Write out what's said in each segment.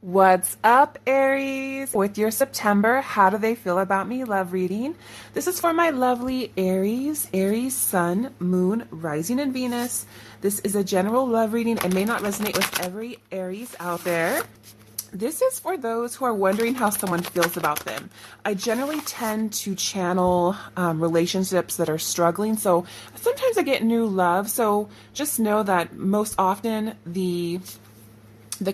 What's up, Aries? With your September, how do they feel about me love reading? This is for my lovely Aries, Sun, Moon, Rising, and Venus. This is a general love reading and may not resonate with every Aries out there. This is for those who are wondering how someone feels about them. I generally tend to channel relationships that are struggling. So sometimes I get new love. So just know that most often the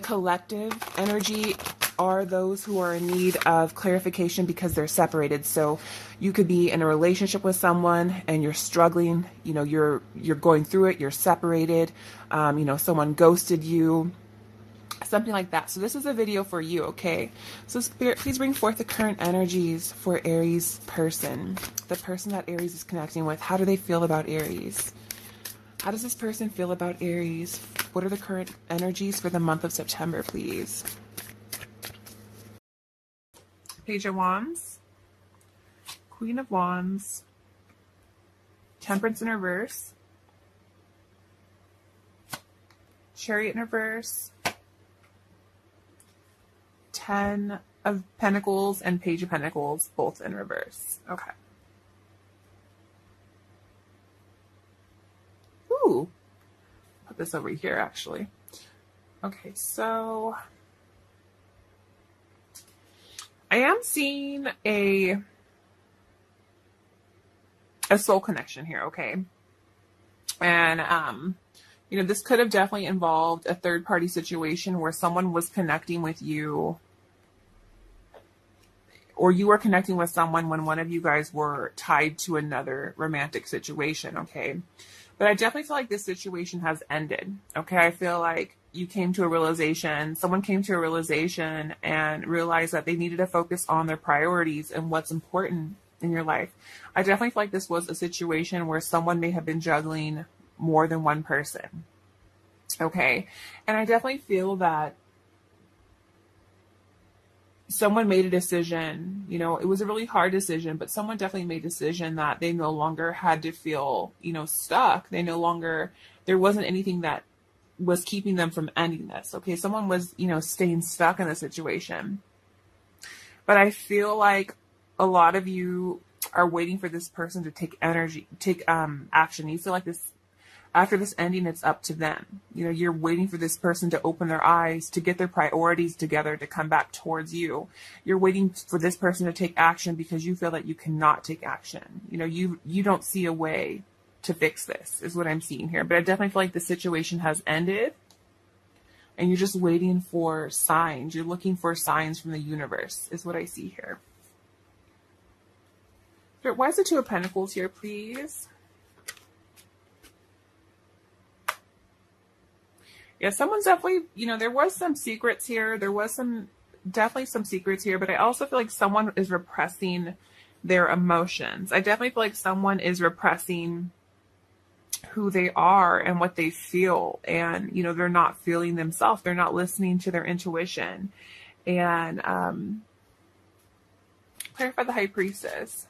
collective energy are those who are in need of clarification because they're separated. So you could be in a relationship with someone and you're struggling, you're going through it, you're separated, someone ghosted you, something like that. So this is a video for you, okay? So Spirit, please bring forth the current energies for Aries person, the person that Aries is connecting with. How do they feel about Aries? How does this person feel about Aries? What are the current energies for the month of September, please? Page of Wands, Queen of Wands, Temperance in reverse, Chariot in reverse, Ten of Pentacles, and Page of Pentacles, both in reverse. Okay. Ooh. Put this over here, actually. Okay, so I am seeing a soul connection here, okay? And this could have definitely involved a third-party situation where someone was connecting with you, or you were connecting with someone when one of you guys were tied to another romantic situation, okay? But I definitely feel like this situation has ended, okay? I feel like you came to a realization, someone came to a realization and realized that they needed to focus on their priorities and what's important in your life. I definitely feel like this was a situation where someone may have been juggling more than one person, okay? And I definitely feel that someone made a decision, it was a really hard decision, but someone definitely made a decision that they no longer had to feel, stuck. There wasn't anything that was keeping them from ending this. Okay. Someone was, staying stuck in the situation. But I feel like a lot of you are waiting for this person to take action. You feel like after this ending, it's up to them. You're waiting for this person to open their eyes, to get their priorities together, to come back towards you. You're waiting for this person to take action because you feel that you cannot take action. You don't see a way to fix this, is what I'm seeing here. But I definitely feel like the situation has ended and you're just waiting for signs. You're looking for signs from the universe, is what I see here. Why is the Two of Pentacles here, please? Yeah, someone's definitely, there was some secrets here. There was definitely some secrets here, but I also feel like someone is repressing their emotions. I definitely feel like someone is repressing who they are and what they feel. And, they're not feeling themselves. They're not listening to their intuition. And clarify the High Priestess.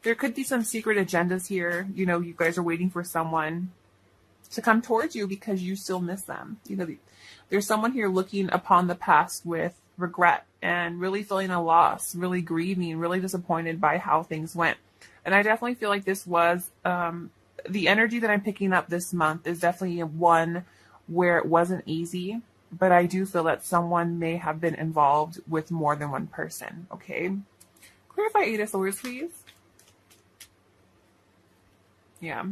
There could be some secret agendas here. You guys are waiting for someone to come towards you because you still miss them. There's someone here looking upon the past with regret and really feeling a loss, really grieving, really disappointed by how things went. And I definitely feel like this was, the energy that I'm picking up this month is definitely one where it wasn't easy, but I do feel that someone may have been involved with more than one person, okay? Clarify Eight of Swords, please. Yeah.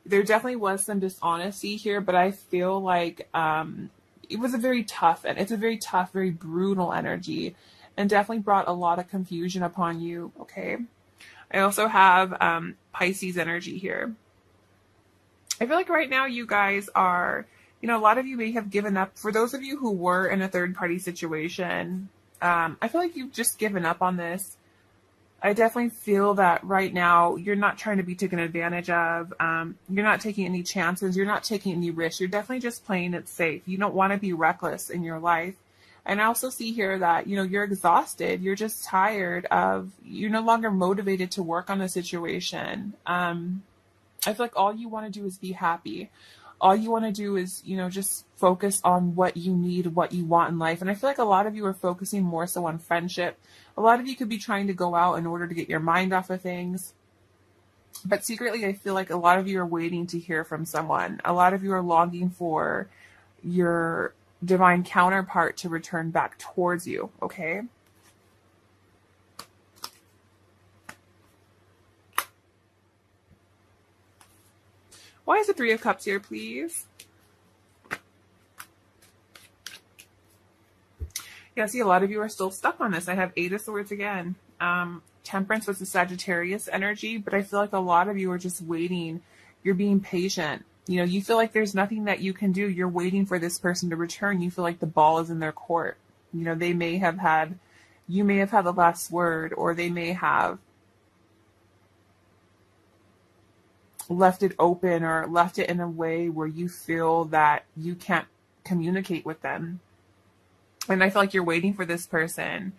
There definitely was some dishonesty here, but I feel like it was it's a very tough, very brutal energy and definitely brought a lot of confusion upon you, okay? I also have Pisces energy here. I feel like right now you guys are, a lot of you may have given up. For those of you who were in a third-party situation, I feel like you've just given up on this. I definitely feel that right now you're not trying to be taken advantage of. You're not taking any chances. You're not taking any risks. You're definitely just playing it safe. You don't want to be reckless in your life. And I also see here that, you're exhausted. You're just tired you're no longer motivated to work on the situation. I feel like all you want to do is be happy. all you want to do is, just focus on what you need, what you want in life. And I feel like a lot of you are focusing more so on friendship. A lot of you could be trying to go out in order to get your mind off of things. But secretly, I feel like a lot of you are waiting to hear from someone. A lot of you are longing for your divine counterpart to return back towards you, okay? Why is the Three of Cups here, please? Yeah, see, a lot of you are still stuck on this. I have Eight of Swords again. Temperance was the Sagittarius energy, but I feel like a lot of you are just waiting. You're being patient. You feel like there's nothing that you can do. You're waiting for this person to return. You feel like the ball is in their court. You may have had the last word, or they may have left it open or left it in a way where you feel that you can't communicate with them. And I feel like you're waiting for this person.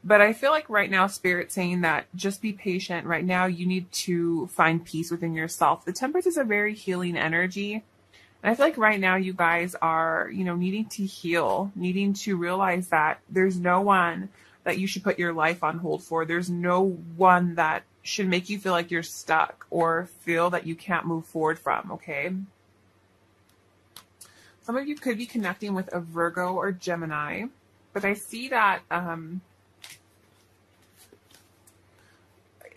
But I feel like right now, Spirit's saying that just be patient. Right now, you need to find peace within yourself. The Temperance is a very healing energy. And I feel like right now you guys are, needing to heal, needing to realize that there's no one that you should put your life on hold for. There's no one that should make you feel like you're stuck or feel that you can't move forward from, okay? Some of you could be connecting with a Virgo or Gemini, but I see that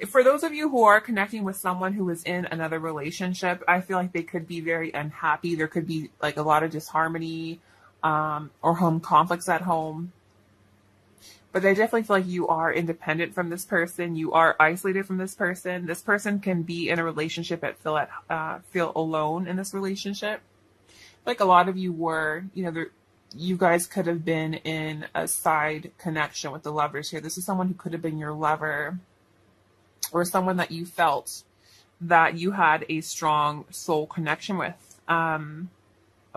for those of you who are connecting with someone who is in another relationship, I feel like they could be very unhappy. There could be like a lot of disharmony or home conflicts at home. But I definitely feel like you are independent from this person. You are isolated from this person. This person can be in a relationship and feel alone in this relationship. Like a lot of you were, you guys could have been in a side connection with the Lovers here. This is someone who could have been your lover, or someone that you felt that you had a strong soul connection with, a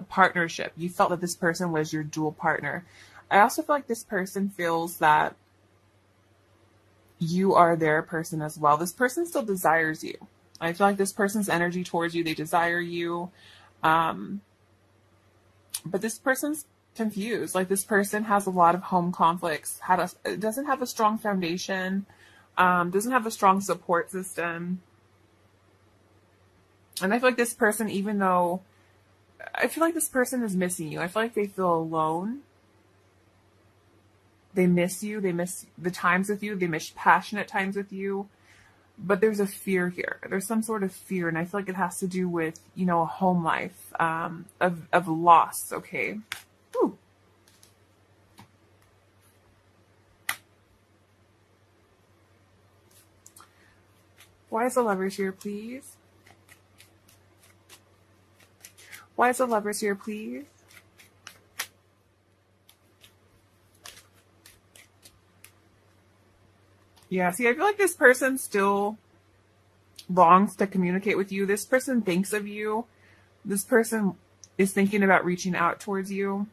partnership. You felt that this person was your dual partner. I also feel like this person feels that you are their person as well. This person still desires you. I feel like this person's energy towards you, they desire you. But this person's confused. Like this person has a lot of home conflicts, doesn't have a strong foundation, doesn't have a strong support system. And I feel like this person, I feel like this person is missing you. I feel like they feel alone. They miss you. They miss the times with you. They miss passionate times with you. But there's a fear here. There's some sort of fear. And I feel like it has to do with, a home life of loss. Okay. Ooh. Why is the Lovers here, please? Why is the Lovers here, please? Yeah, see, I feel like this person still longs to communicate with you. This person thinks of you. This person is thinking about reaching out towards you.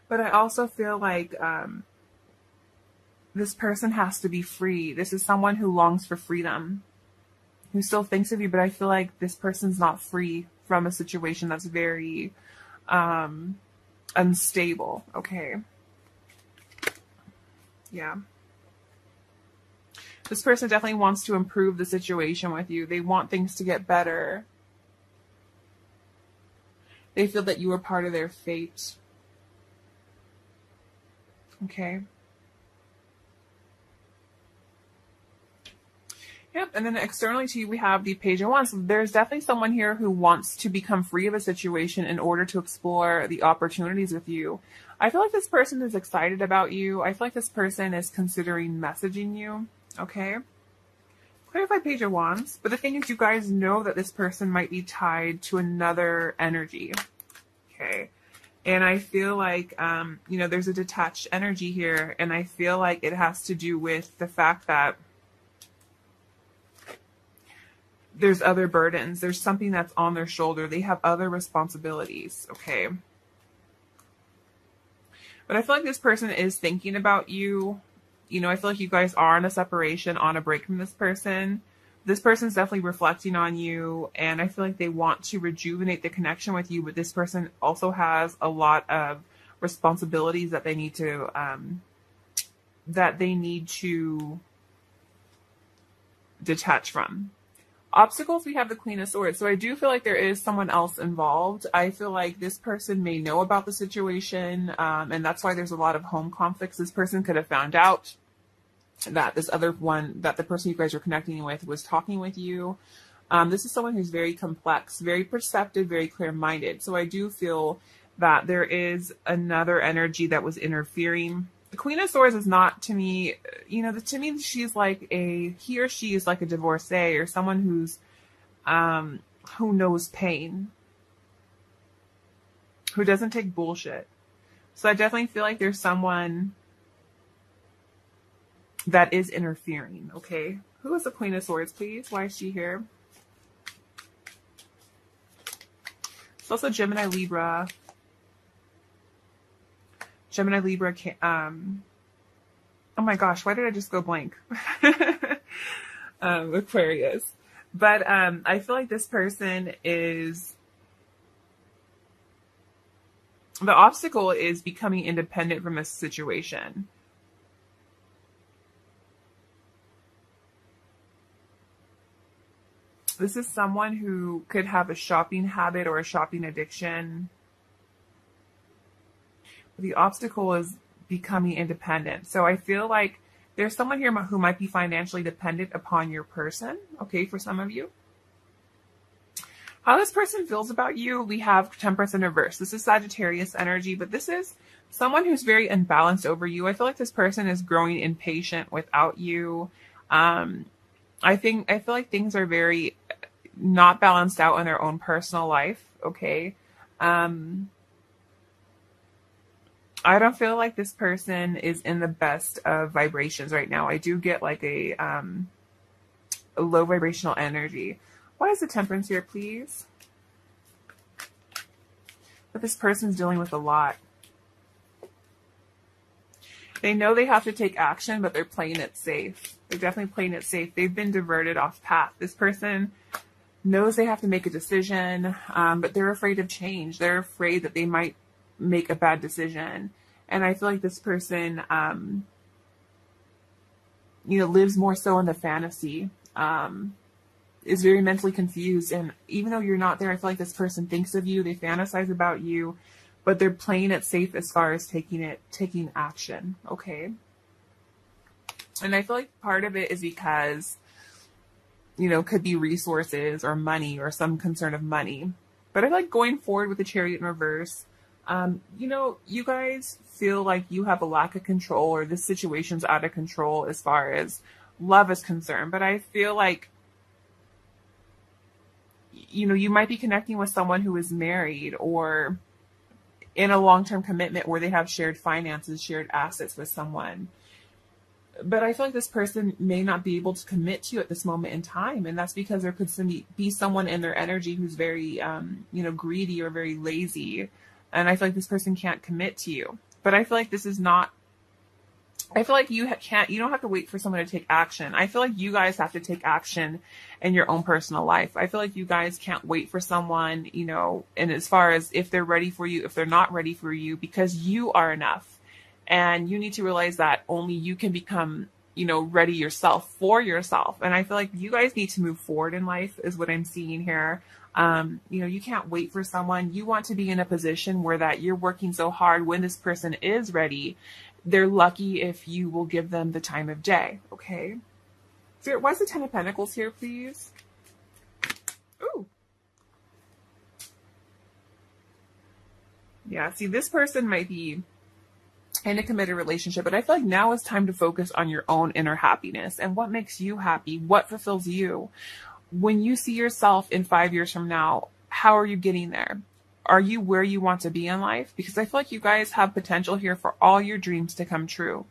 But I also feel like this person has to be free. This is someone who longs for freedom, who still thinks of you, but I feel like this person's not free from a situation that's very unstable. Okay. Yeah. This person definitely wants to improve the situation with you. They want things to get better. They feel that you are part of their fate. Okay. Yep, and then externally to you, we have the Page of Wands. So there's definitely someone here who wants to become free of a situation in order to explore the opportunities with you. I feel like this person is excited about you. I feel like this person is considering messaging you. Okay. Clarify Page of Wands. But the thing is, you guys know that this person might be tied to another energy. Okay. And I feel like, there's a detached energy here. And I feel like it has to do with the fact that there's other burdens. There's something that's on their shoulder. They have other responsibilities. Okay. But I feel like this person is thinking about you. I feel like you guys are on a separation, on a break from this person. this person's definitely reflecting on you, and I feel like they want to rejuvenate the connection with you, but this person also has a lot of responsibilities that they need to detach from. Obstacles, we have the Queen of Swords. So I do feel like there is someone else involved. I feel like this person may know about the situation, and that's why there's a lot of home conflicts. This person could have found out that this other one, that the person you guys are connecting with was talking with you. This is someone who's very complex, very perceptive, very clear-minded. So I do feel that there is another energy that was interfering. The Queen of Swords is not, to me, to me, she's like he or she is like a divorcee or someone who knows pain, who doesn't take bullshit. So I definitely feel like there's someone that is interfering. Okay. Who is the Queen of Swords, please? Why is she here? It's also Gemini, Libra. Gemini, Libra, oh my gosh, why did I just go blank? Aquarius. But I feel like this person is, the obstacle is becoming independent from a situation. This is someone who could have a shopping habit or a shopping addiction. The obstacle is becoming independent. So I feel like there's someone here who might be financially dependent upon your person. Okay, for some of you. How this person feels about you, we have Temperance in reverse. This is Sagittarius energy, but this is someone who's very unbalanced over you. I feel like this person is growing impatient without you. I feel like things are very not balanced out in their own personal life. Okay. I don't feel like this person is in the best of vibrations right now. I do get like a low vibrational energy. Why is the Temperance here, please? But this person's dealing with a lot. They know they have to take action, but they're playing it safe. They're definitely playing it safe. They've been diverted off path. This person knows they have to make a decision, but they're afraid of change. They're afraid that they might make a bad decision. And I feel like this person, lives more so in the fantasy, is very mentally confused. And even though you're not there, I feel like this person thinks of you. They fantasize about you, but they're playing it safe as far as taking action. Okay. And I feel like part of it is because, could be resources or money or some concern of money. But I feel like going forward with the Chariot in reverse, you guys feel like you have a lack of control or this situation's out of control as far as love is concerned. But I feel like, you might be connecting with someone who is married or in a long-term commitment where they have shared finances, shared assets with someone. But I feel like this person may not be able to commit to you at this moment in time. And that's because there could be someone in their energy who's very, greedy or very lazy. And I feel like this person can't commit to you. But I feel like this is not, I feel like you don't have to wait for someone to take action. I feel like you guys have to take action in your own personal life. I feel like you guys can't wait for someone, and as far as if they're ready for you, if they're not ready for you, because you are enough. And you need to realize that only you can become, ready yourself for yourself. And I feel like you guys need to move forward in life is what I'm seeing here. You can't wait for someone. You want to be in a position where that you're working so hard when this person is ready. They're lucky if you will give them the time of day. Okay. So why is the Ten of Pentacles here, please? Ooh. Yeah. See, this person might be in a committed relationship, but I feel like now is time to focus on your own inner happiness and what makes you happy, what fulfills you. When you see yourself in 5 years from now, how are you getting there? Are you where you want to be in life? Because I feel like you guys have potential here for all your dreams to come true.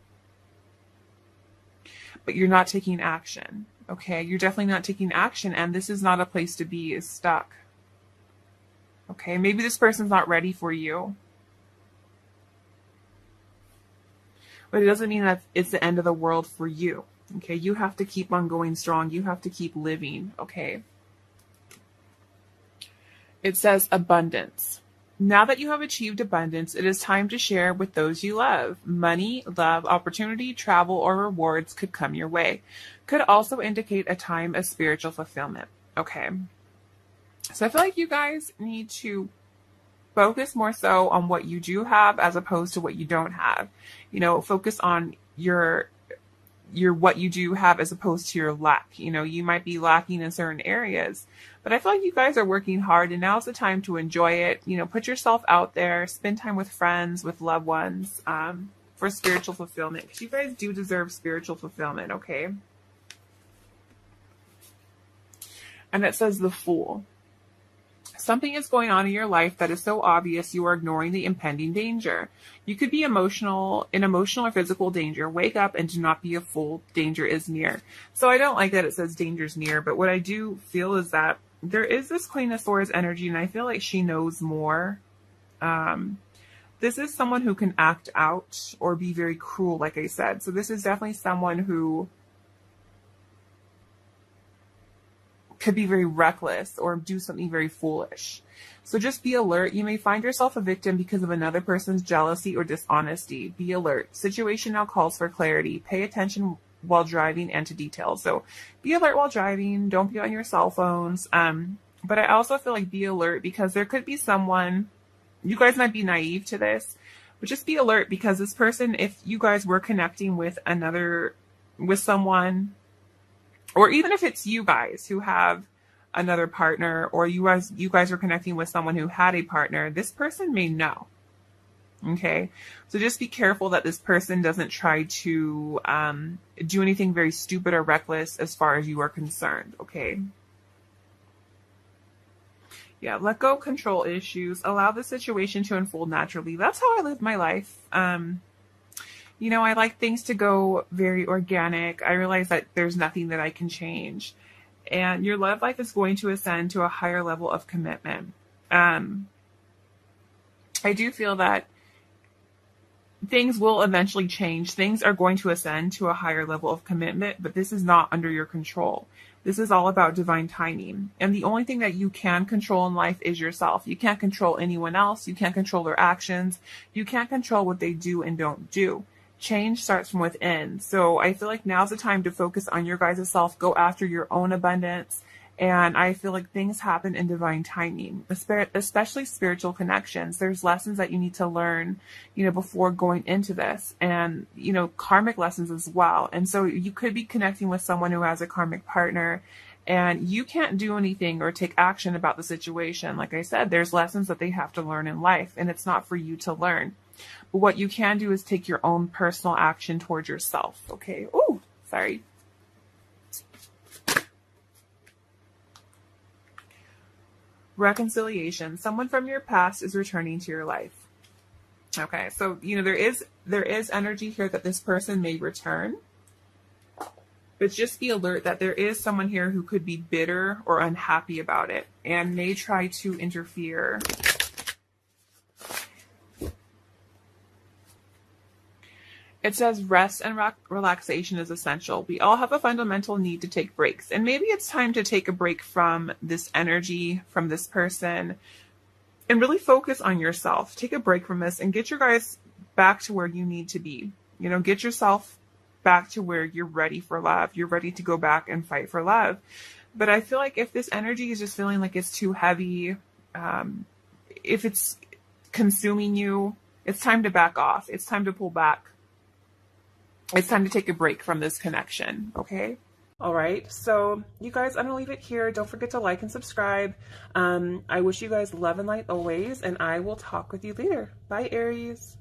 But you're not taking action. Okay, you're definitely not taking action, and this is not a place to be, is stuck. Okay, maybe this person's not ready for you. But it doesn't mean that it's the end of the world for you. Okay, you have to keep on going strong. You have to keep living, okay? It says abundance. Now that you have achieved abundance, it is time to share with those you love. Money, love, opportunity, travel, or rewards could come your way. Could also indicate a time of spiritual fulfillment. Okay. So I feel like you guys need to focus more so on what you do have as opposed to what you don't have. You know, focus on your what you do have as opposed to your lack. You know, you might be lacking in certain areas, but I feel like you guys are working hard, and now's the time to enjoy it. You know, put yourself out there, spend time with friends, with loved ones, for spiritual fulfillment, because you guys do deserve spiritual fulfillment. Okay. And it says the Fool. Something is going on in your life that is so obvious you are ignoring the impending danger. You could be in emotional or physical danger. Wake up and do not be a fool. Danger is near. So I don't like that it says danger's near, but what I do feel is that there is this Queen of Swords energy, and I feel like she knows more. This is someone who can act out or be very cruel, like I said. So this is definitely someone who could be very reckless or do something very foolish. So just be alert. You may find yourself a victim because of another person's jealousy or dishonesty. Be alert. Situation now calls for clarity. Pay attention while driving and to details. So be alert while driving. Don't be on your cell phones. But I also feel like be alert because there could be someone, you guys might be naive to this, but just be alert because this person, if you guys were connecting with someone, or even if it's you guys who have another partner, or you guys are connecting with someone who had a partner, this person may know. Okay. So just be careful that this person doesn't try to do anything very stupid or reckless as far as you are concerned. Okay. Yeah. Let go of control issues. Allow the situation to unfold naturally. That's how I live my life. You know, I like things to go very organic. I realize that there's nothing that I can change. And your love life is going to ascend to a higher level of commitment. I do feel that things will eventually change. Things are going to ascend to a higher level of commitment, but this is not under your control. This is all about divine timing. And the only thing that you can control in life is yourself. You can't control anyone else. You can't control their actions. You can't control what they do and don't do. Change starts from within. So I feel like now's the time to focus on your guys' self, go after your own abundance. And I feel like things happen in divine timing, especially spiritual connections. There's lessons that you need to learn, you know, before going into this, and, you know, karmic lessons as well. And so you could be connecting with someone who has a karmic partner, and you can't do anything or take action about the situation. Like I said, there's lessons that they have to learn in life, and it's not for you to learn. But what you can do is take your own personal action towards yourself. Okay. Oh, sorry. Reconciliation. Someone from your past is returning to your life. Okay. So, you know, there is energy here that this person may return. But just be alert that there is someone here who could be bitter or unhappy about it and may try to interfere. It says rest and relaxation is essential. We all have a fundamental need to take breaks. And maybe it's time to take a break from this energy, from this person, and really focus on yourself. Take a break from this and get your guys back to where you need to be. You know, get yourself back to where you're ready for love. You're ready to go back and fight for love. But I feel like if this energy is just feeling like it's too heavy, if it's consuming you, it's time to back off. It's time to pull back. It's time to take a break from this connection, okay? All right, so you guys, I'm going to leave it here. Don't forget to like and subscribe. I wish you guys love and light always, and I will talk with you later. Bye, Aries.